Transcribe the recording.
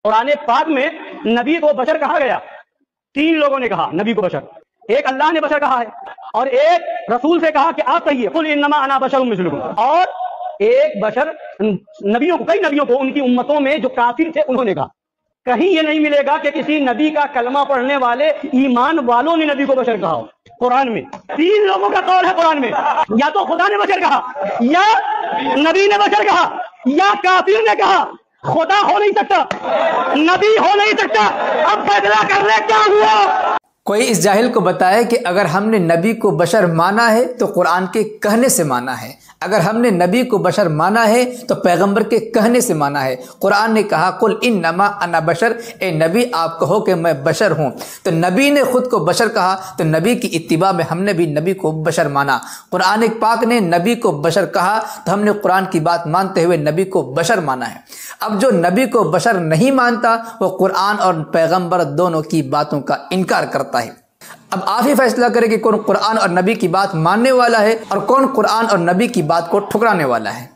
قرآن پاک میں نبی کو بشر کہا گیا، تین لوگوں نے کہا نبی کو بشر. ایک اللہ نے بشر کہا ہے، اور ایک رسول سے کہا کہ آپ کہیے قل انما انا بشر مثلکم، اور ایک بشر نبیوں کو، کئی نبیوں کو ان کی امتوں میں جو کافر تھے انہوں نے کہا. کہیں یہ نہیں ملے گا کہ کسی نبی کا کلمہ پڑھنے والے ایمان والوں نے نبی کو بشر کہا ہو. قرآن میں تین لوگوں کا قول ہے قرآن میں، یا تو خدا نے بشر کہا، یا نبی نے بشر کہا، یا کافر نے کہا. خدا ہو نہیں سکتا، نبی ہو نہیں سکتا. اب فیصلہ کر لے کیا ہوا. کوئی اس جاہل کو بتائے کہ اگر ہم نے نبی کو بشر مانا ہے تو قرآن کے کہنے سے مانا ہے، اگر ہم نے نبی کو بشر مانا ہے تو پیغمبر کے کہنے سے مانا ہے. قرآن نے کہا قل انما انا بشر، اے نبی آپ کہو کہ میں بشر ہوں. تو نبی نے خود کو بشر کہا تو نبی کی اتباع میں ہم نے بھی نبی کو بشر مانا. قرآن پاک نے نبی کو بشر کہا تو ہم نے قرآن کی بات مانتے ہوئے نبی کو بشر مانا ہے. اب جو نبی کو بشر نہیں مانتا وہ قرآن اور پیغمبر دونوں کی باتوں کا انکار کرتا ہے. اب آپ ہی فیصلہ کریں کہ کون قرآن اور نبی کی بات ماننے والا ہے اور کون قرآن اور نبی کی بات کو ٹھکرانے والا ہے.